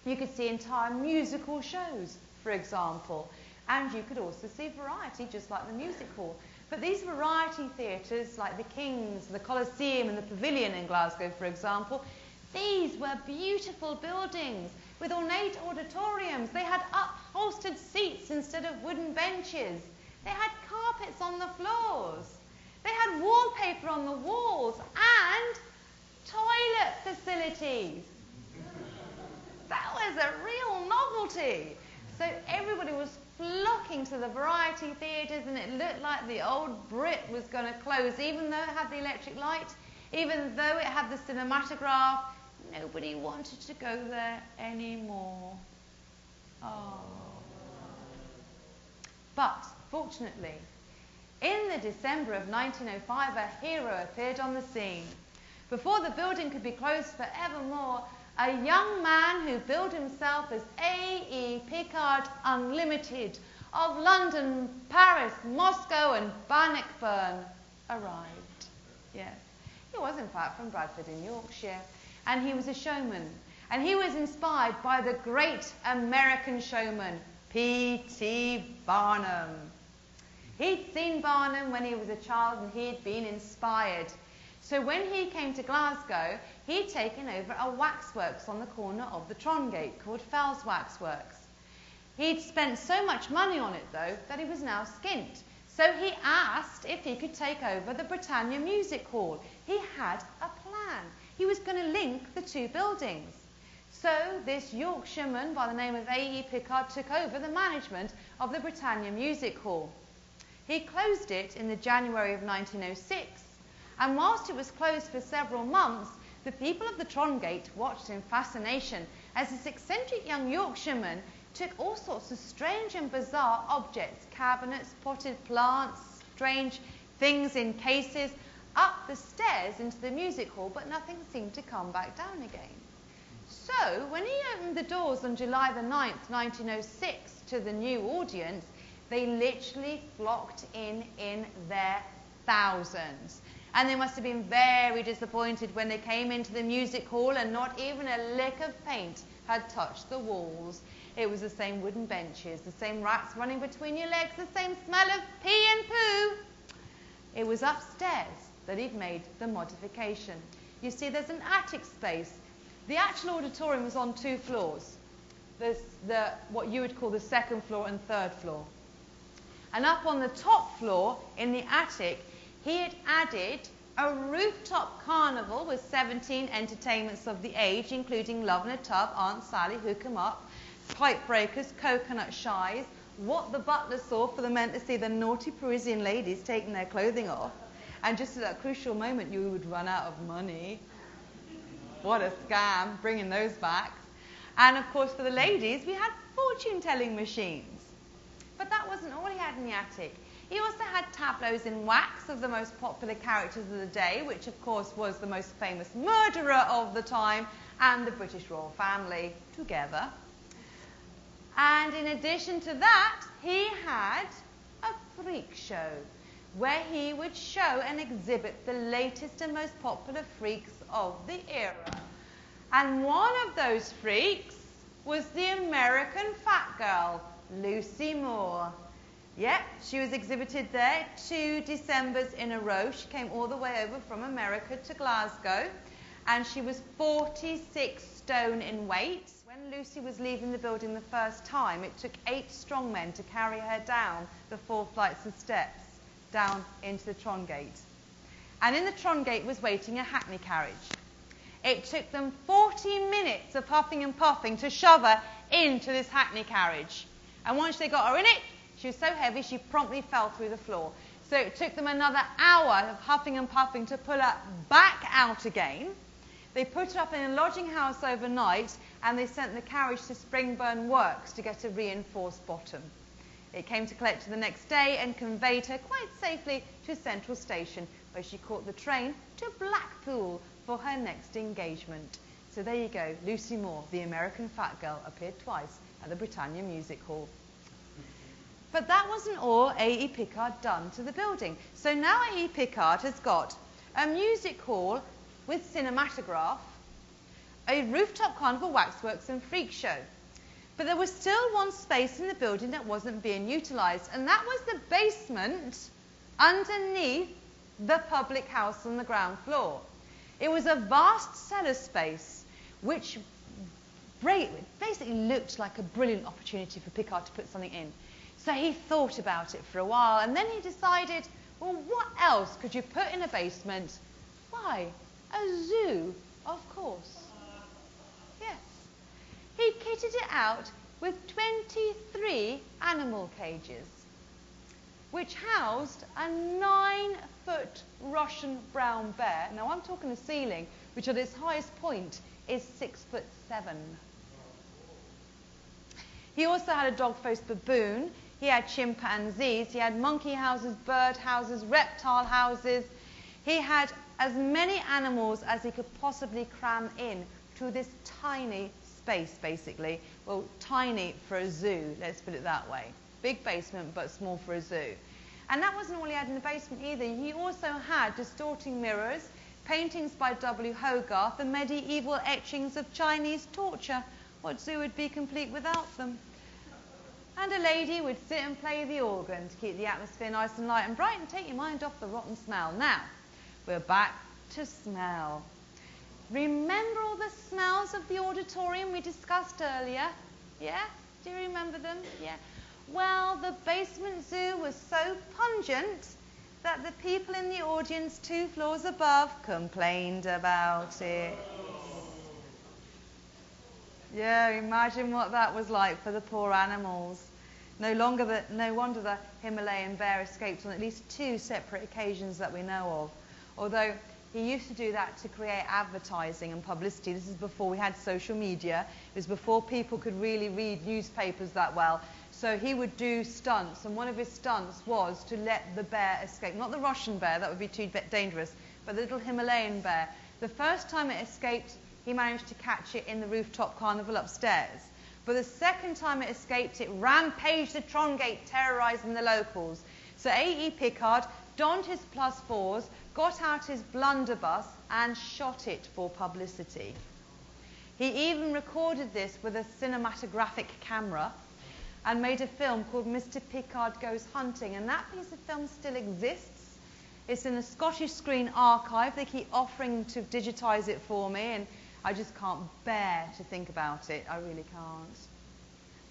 You could see entire musical shows, for example, and you could also see variety, just like the music hall. But these variety theatres, like the King's, the Coliseum and the Pavilion in Glasgow, for example, these were beautiful buildings with ornate auditoriums. They had upholstered seats instead of wooden benches. They had carpets on the floors. They had wallpaper on the walls and toilet facilities. That was a real novelty. So everybody was flocking to the variety theatres, and it looked like the old Brit was going to close, even though it had the electric light, even though it had the cinematograph. Nobody wanted to go there anymore. Oh. But, fortunately, in the December of 1905, a hero appeared on the scene. Before the building could be closed forevermore, a young man who billed himself as A.E. Pickard Unlimited of London, Paris, Moscow and Bannockburn arrived. Yes, he was in fact from Bradford in Yorkshire, and he was a showman. And he was inspired by the great American showman, P.T. Barnum. He'd seen Barnum when he was a child, and he'd been inspired. So when he came to Glasgow, he'd taken over a waxworks on the corner of the Trongate called Fell's Waxworks. He'd spent so much money on it, though, that he was now skint. So he asked if he could take over the Britannia Music Hall. He had a plan. He was going to link the two buildings. So this Yorkshireman by the name of A.E. Pickard took over the management of the Britannia Music Hall. He closed it in the January of 1906. And whilst it was closed for several months, the people of the Trongate watched in fascination as this eccentric young Yorkshireman took all sorts of strange and bizarre objects, cabinets, potted plants, strange things in cases, up the stairs into the music hall, but nothing seemed to come back down again. So, when he opened the doors on July the 9th, 1906, to the new audience, they literally flocked in their thousands. And they must have been very disappointed when they came into the music hall and not even a lick of paint had touched the walls. It was the same wooden benches, the same rats running between your legs, the same smell of pee and poo. It was upstairs that he'd made the modification. You see, there's an attic space. The actual auditorium was on 2 floors. There's what you would call the 2nd floor and 3rd floor. And up on the top floor, in the attic, he had added a rooftop carnival with 17 entertainments of the age, including Love in a Tub, Aunt Sally, Hook 'em Up, Pipe Breakers, Coconut Shies, What the Butler Saw for the men to see the naughty Parisian ladies taking their clothing off. And just at that crucial moment, you would run out of money. What a scam, bringing those back. And of course, for the ladies, we had fortune-telling machines. But that wasn't all he had in the attic. He also had tableaus in wax of the most popular characters of the day, which of course was the most famous murderer of the time and the British royal family together. And in addition to that, he had a freak show where he would show and exhibit the latest and most popular freaks of the era. And one of those freaks was the American fat girl, Lucy Moore. Yep, she was exhibited there 2 Decembers in a row. She came all the way over from America to Glasgow, and she was 46 stone in weight. When Lucy was leaving the building the first time, it took 8 strong men to carry her down the 4 flights of steps down into the Tron Gate. And in the Tron Gate was waiting a hackney carriage. It took them 40 minutes of huffing and puffing to shove her into this hackney carriage. And once they got her in it, she was so heavy she promptly fell through the floor. So it took them another hour of huffing and puffing to pull her back out again. They put her up in a lodging house overnight, and they sent the carriage to Springburn Works to get a reinforced bottom. It came to collect her the next day and conveyed her quite safely to Central Station, where she caught the train to Blackpool for her next engagement. So there you go, Lucy Moore, the American fat girl, appeared twice at the Britannia Music Hall. But that wasn't all A.E. Pickard done to the building. So now A.E. Pickard has got a music hall with cinematograph, a rooftop carnival waxworks and freak show. But there was still one space in the building that wasn't being utilised, and that was the basement underneath the public house on the ground floor. It was a vast cellar space which basically looked like a brilliant opportunity for Pickard to put something in. So he thought about it for a while, and then he decided, well, what else could you put in a basement? Why, a zoo, of course. Yes. He kitted it out with 23 animal cages, which housed a 9-foot Russian brown bear. Now, I'm talking the ceiling, which at its highest point is 6'7". He also had a dog-faced baboon. He had chimpanzees. He had monkey houses, bird houses, reptile houses. He had as many animals as he could possibly cram in to this tiny space, basically. Well, tiny for a zoo, let's put it that way. Big basement, but small for a zoo. And that wasn't all he had in the basement either. He also had distorting mirrors, paintings by W. Hogarth, and medieval etchings of Chinese torture. What zoo would be complete without them? And a lady would sit and play the organ to keep the atmosphere nice and light and bright and take your mind off the rotten smell. Now, we're back to smell. Remember all the smells of the auditorium we discussed earlier? Yeah? Do you remember them? Yeah. Well, the basement zoo was so pungent that the people in the audience 2 floors above complained about it. Yeah, imagine what that was like for the poor animals. No wonder the Himalayan bear escaped on at least 2 separate occasions that we know of. Although he used to do that to create advertising and publicity. This is before we had social media. It was before people could really read newspapers that well. So he would do stunts, and one of his stunts was to let the bear escape. Not the Russian bear, that would be too dangerous, but the little Himalayan bear. The first time it escaped, he managed to catch it in the rooftop carnival upstairs. But the second time it escaped, it rampaged the Tron Gate, terrorising the locals. So A.E. Pickard donned his +4s, got out his blunderbuss, and shot it for publicity. He even recorded this with a cinematographic camera and made a film called Mr. Pickard Goes Hunting, and that piece of film still exists. It's in the Scottish Screen Archive. They keep offering to digitise it for me, and I just can't bear to think about it. I really can't.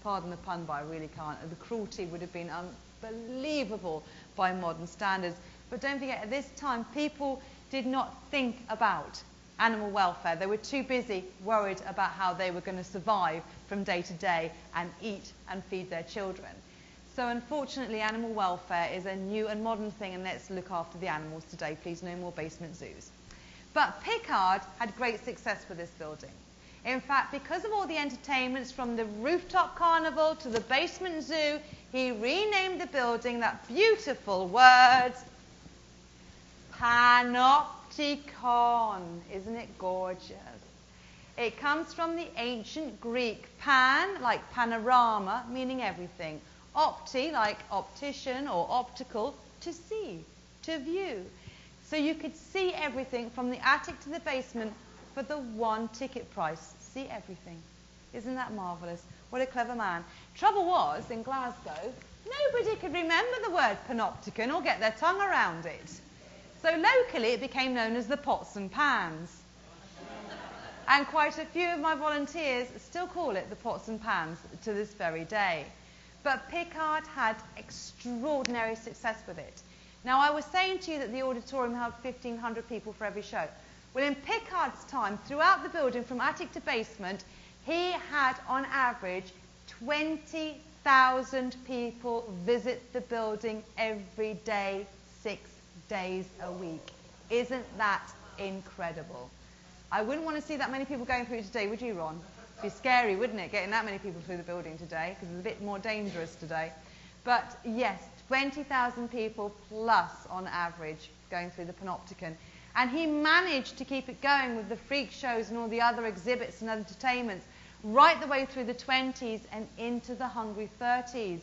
Pardon the pun, but I really can't. The cruelty would have been unbelievable by modern standards. But don't forget, at this time, people did not think about animal welfare. They were too busy worried about how they were going to survive from day to day and eat and feed their children. So unfortunately, animal welfare is a new and modern thing, and let's look after the animals today. Please, no more basement zoos. But Pickard had great success with this building. In fact, because of all the entertainments from the rooftop carnival to the basement zoo, he renamed the building, that beautiful word, Panopticon. Isn't it gorgeous? It comes from the ancient Greek pan, like panorama, meaning everything. Opti, like optician or optical, to see, to view. So you could see everything from the attic to the basement for the 1 ticket price. See everything. Isn't that marvellous? What a clever man. Trouble was, in Glasgow, Nobody could remember the word panopticon or get their tongue around it. So locally it became known as the pots and pans. And quite a few of my volunteers still call it the pots and pans to this very day. But Picard had extraordinary success with it. Now, I was saying to you that the auditorium held 1,500 people for every show. Well, in Picard's time, throughout the building, from attic to basement, he had, on average, 20,000 people visit the building every day, 6 days a week. Isn't that incredible? I wouldn't want to see that many people going through today, would you, Ron? It'd be scary, wouldn't it, getting that many people through the building today, because it's a bit more dangerous today. But yes, 20,000 people plus on average going through the Panopticon. And he managed to keep it going with the freak shows and all the other exhibits and entertainments right the way through the 20s and into the hungry 30s.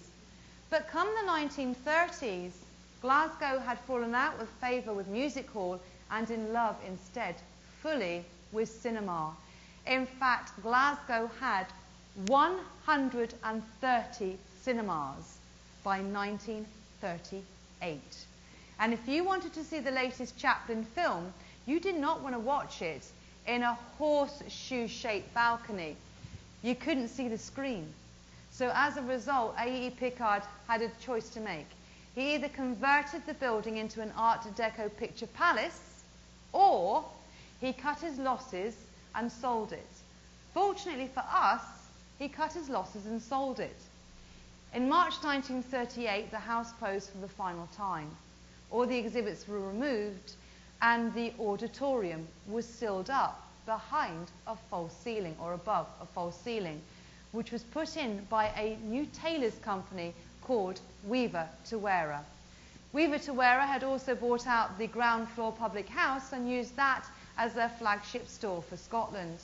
But come the 1930s, Glasgow had fallen out of favour with music hall and in love instead, fully with cinema. In fact, Glasgow had 130 cinemas by 1938. And if you wanted to see the latest Chaplin film, you did not want to watch it in a horseshoe-shaped balcony. You couldn't see the screen. So as a result, A.E. Picard had a choice to make. He either converted the building into an Art Deco picture palace, or he cut his losses and sold it. Fortunately for us, he cut his losses and sold it. In March 1938, the house closed for the final time. All the exhibits were removed, and the auditorium was sealed up behind a false ceiling, or above a false ceiling, which was put in by a new tailors company called Weaver Tawera. Weaver Tawera had also bought out the ground floor public house and used that as their flagship store for Scotland.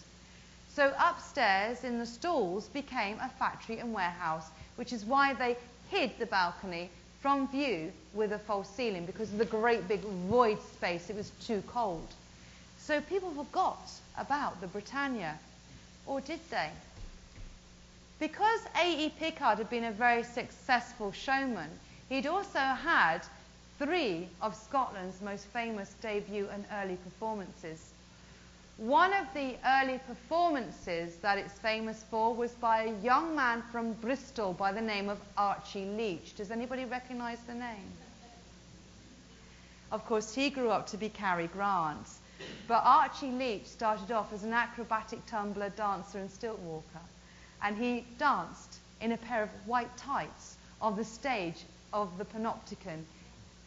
So upstairs in the stalls became a factory and warehouse, which is why they hid the balcony from view with a false ceiling, because of the great big void space. It was too cold. So people forgot about the Britannia, or did they? Because A.E. Picard had been a very successful showman, he'd also had 3 of Scotland's most famous debut and early performances. One of the early performances that it's famous for was by a young man from Bristol by the name of Archie Leach. Does anybody recognise the name? Of course, he grew up to be Cary Grant. But Archie Leach started off as an acrobatic tumbler, dancer and stilt walker. And he danced in a pair of white tights on the stage of the Panopticon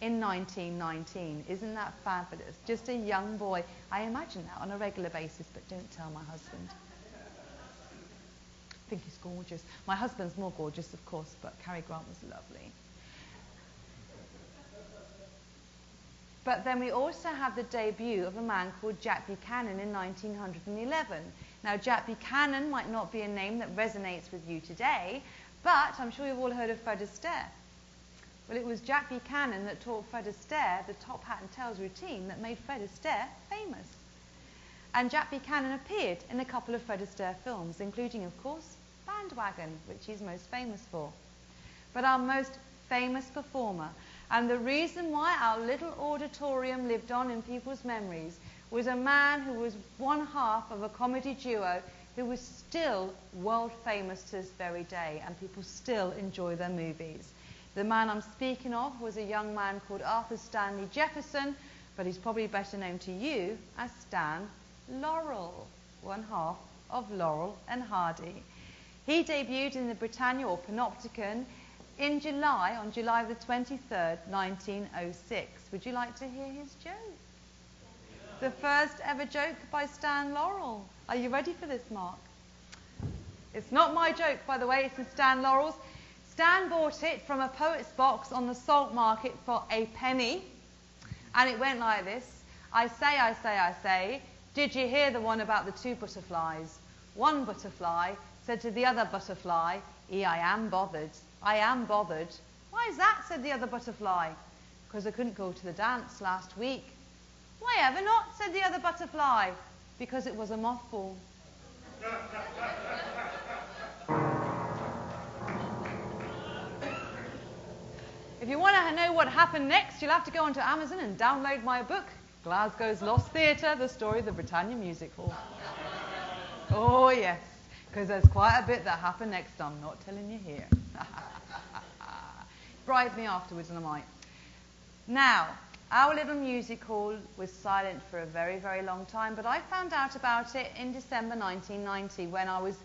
in 1919. Isn't that fabulous? Just a young boy. I imagine that on a regular basis, but don't tell my husband. I think he's gorgeous. My husband's more gorgeous, of course, but Cary Grant was lovely. But then we also have the debut of a man called Jack Buchanan in 1911. Now, Jack Buchanan might not be a name that resonates with you today, but I'm sure you've all heard of Fred Astaire. Well, it was Jack Buchanan that taught Fred Astaire the top hat and tails routine that made Fred Astaire famous. And Jack Buchanan appeared in a couple of Fred Astaire films, including, of course, Bandwagon, which he's most famous for. But our most famous performer, and the reason why our little auditorium lived on in people's memories, was a man who was one half of a comedy duo who was still world famous to this very day, and people still enjoy their movies. The man I'm speaking of was a young man called Arthur Stanley Jefferson, but he's probably better known to you as Stan Laurel, one half of Laurel and Hardy. He debuted in the Britannia, or Panopticon, in July, on July the 23rd, 1906. Would you like to hear his joke? The first ever joke by Stan Laurel. Are you ready for this, Mark? It's not my joke, by the way, it's Stan Laurel's. Stan bought it from a poet's box on the salt market for a penny. And it went like this. I say, did you hear the one about the 2 butterflies? One butterfly said to the other butterfly, I am bothered. I am bothered. Why is that? Said the other butterfly. Because I couldn't go to the dance last week. Why ever not? Said the other butterfly. Because it was a mothball. If you want to know what happened next, you'll have to go onto Amazon and download my book, Glasgow's Lost Theatre, The Story of the Britannia Music Hall. Oh, yes, because there's quite a bit that happened next. I'm not telling you here. Bribe me afterwards and I might. Now, our little music hall was silent for a very, very long time, but I found out about it in December 1990 when I was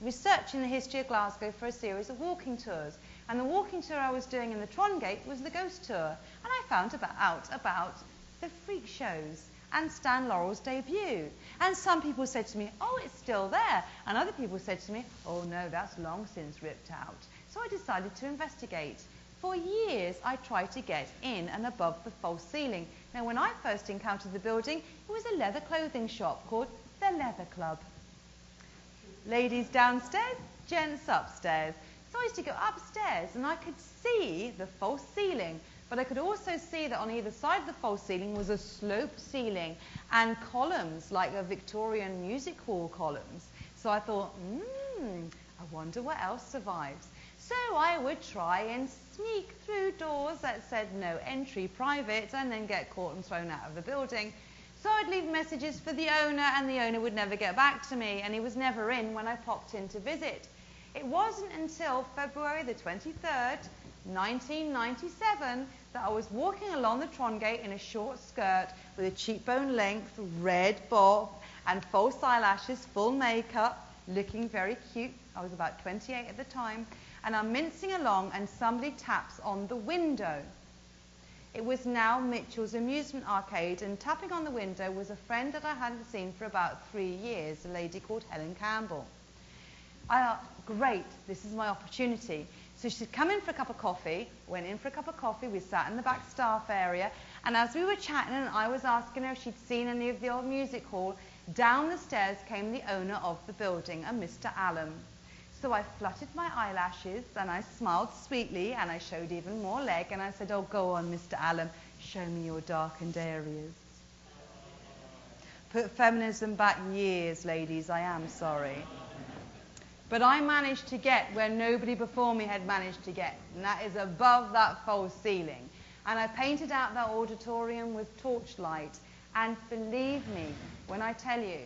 researching the history of Glasgow for a series of walking tours. And the walking tour I was doing in the Trongate was the ghost tour. And I found out about the freak shows and Stan Laurel's debut. And some people said to me, oh, it's still there. And other people said to me, oh, no, that's long since ripped out. So I decided to investigate. For years, I tried to get in and above the false ceiling. Now, when I first encountered the building, it was a leather clothing shop called the Leather Club. Ladies downstairs, gents upstairs. So I used to go upstairs and I could see the false ceiling, but I could also see that on either side of the false ceiling was a sloped ceiling and columns like the Victorian music hall columns. So I thought, I wonder what else survives. So I would try and sneak through doors that said no entry, private, and then get caught and thrown out of the building. So I'd leave messages for the owner, and the owner would never get back to me, and he was never in when I popped in to visit. It wasn't until February the 23rd, 1997, that I was walking along the Trongate in a short skirt with a cheekbone length, red bob, and false eyelashes, full makeup, looking very cute. I was about 28 at the time, and I'm mincing along, and somebody taps on the window. It was now Mitchell's Amusement Arcade, and tapping on the window was a friend that I hadn't seen for about 3 years, a lady called Helen Campbell. I thought, great, this is my opportunity. So she said, come in for a cup of coffee. Went in for a cup of coffee. We sat in the back staff area. And as we were chatting, and I was asking her if she'd seen any of the old music hall, down the stairs came the owner of the building, a Mr. Allen. So I fluttered my eyelashes, and I smiled sweetly, and I showed even more leg, and I said, oh, go on, Mr. Allen, show me your darkened areas. Put feminism back years, ladies, I am sorry. But I managed to get where nobody before me had managed to get, and that is above that false ceiling. And I painted out that auditorium with torchlight, and believe me when I tell you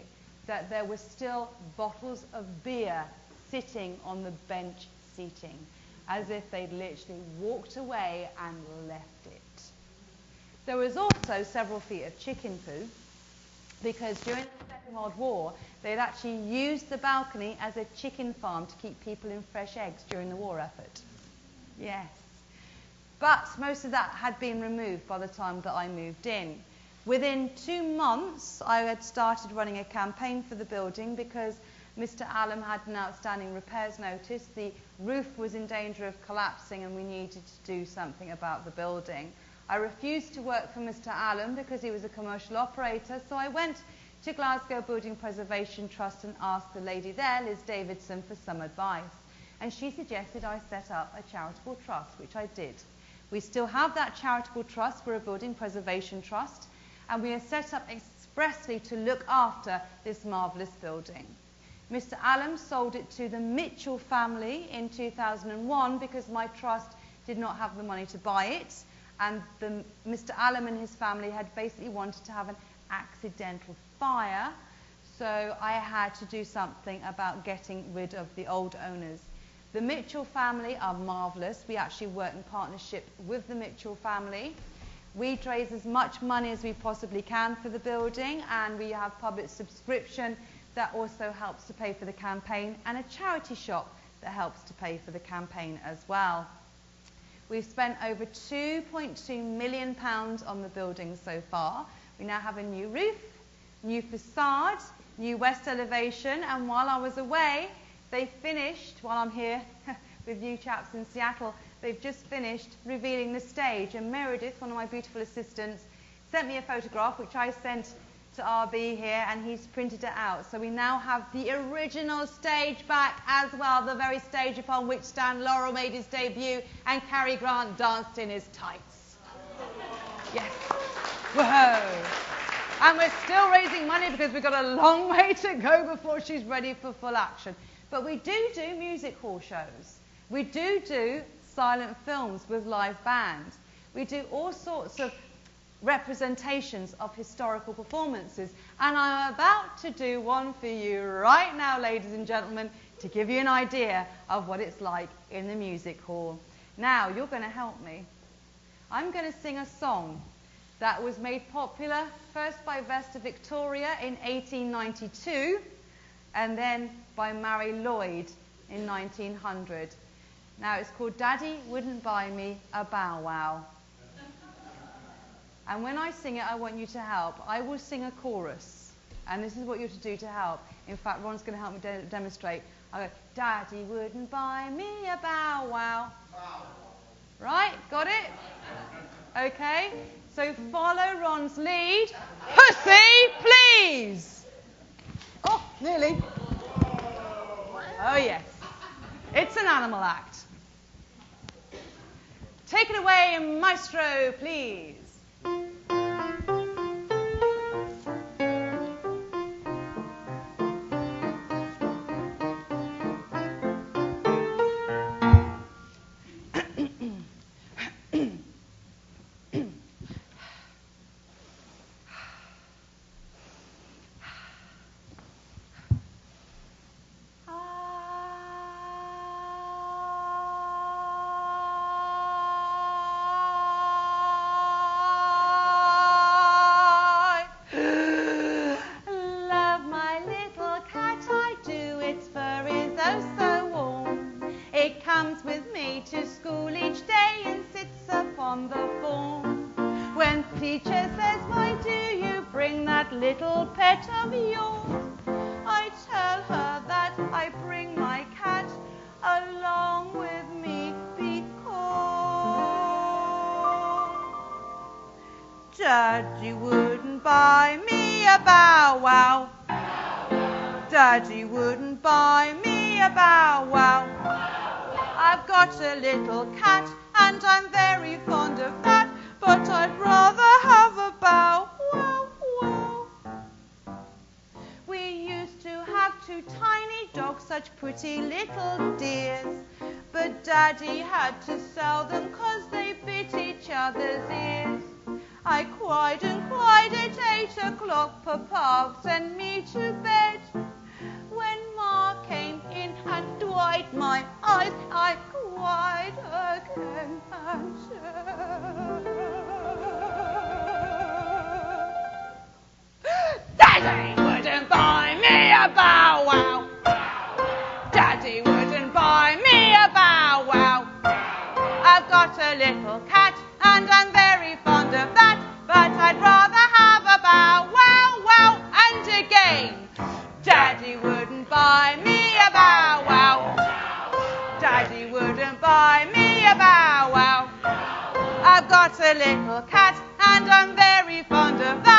that there were still bottles of beer sitting on the bench seating, as if they'd literally walked away and left it. There was also several feet of chicken poo, because during the Second World War, they'd actually used the balcony as a chicken farm to keep people in fresh eggs during the war effort. Yes. But most of that had been removed by the time that I moved in. Within 2 months, I had started running a campaign for the building because Mr. Allen had an outstanding repairs notice. The roof was in danger of collapsing and we needed to do something about the building. I refused to work for Mr. Allen because he was a commercial operator, so I went to Glasgow Building Preservation Trust and asked the lady there, Liz Davidson, for some advice. And she suggested I set up a charitable trust, which I did. We still have that charitable trust. We're a building preservation trust, and we are set up expressly to look after this marvellous building. Mr. Allen sold it to the Mitchell family in 2001 because my trust did not have the money to buy it. And Mr. Allen and his family had basically wanted to have an accidental fire, so I had to do something about getting rid of the old owners. The Mitchell family are marvellous. We actually work in partnership with the Mitchell family. We raise as much money as we possibly can for the building, and we have public subscription that also helps to pay for the campaign, and a charity shop that helps to pay for the campaign as well. We've spent over £2.2 million on the building so far. We now have a new roof, new facade, new west elevation, and while I was away, they finished, while I'm here with you chaps in Seattle, they've just finished revealing the stage. And Meredith, one of my beautiful assistants, sent me a photograph, which I sent to RB here, and he's printed it out. So we now have the original stage back as well, the very stage upon which Stan Laurel made his debut and Cary Grant danced in his tights. Yes. Whoa. And we're still raising money because we've got a long way to go before she's ready for full action. But we do music hall shows. We do silent films with live bands. We do all sorts of representations of historical performances. And I'm about to do one for you right now, ladies and gentlemen, to give you an idea of what it's like in the music hall. Now, you're going to help me. I'm going to sing a song that was made popular first by Vesta Victoria in 1892 and then by Mary Lloyd in 1900. Now, it's called Daddy Wouldn't Buy Me a Bow Wow. And when I sing it, I want you to help. I will sing a chorus, and this is what you're to do to help. In fact, Ron's going to help me demonstrate. I go, Daddy wouldn't buy me a bow wow. Right, got it? Okay, so follow Ron's lead. Pussy, please. Oh, nearly. Oh, yes. It's an animal act. Take it away, maestro, please. Little pet of yours, I tell her that I bring my cat along with me because Daddy wouldn't buy me a bow wow. Daddy wouldn't buy me a bow wow. I've got a little cat and I'm very fond of that, but I'd rather have a bow wow. Two tiny dogs, such pretty little dears, but Daddy had to sell them 'cause they bit each other's ears. I cried and cried at 8 o'clock, Papa sent me to bed. When Ma came in and dried my eyes, I cried again and said, Daddy wouldn't buy me a bow wow. Daddy wouldn't buy me a bow wow. I've got a little cat and I'm very fond of that, but I'd rather have a bow wow wow. And again, Daddy wouldn't buy me a bow wow. Daddy wouldn't buy me a bow wow. I've got a little cat and I'm very fond of that.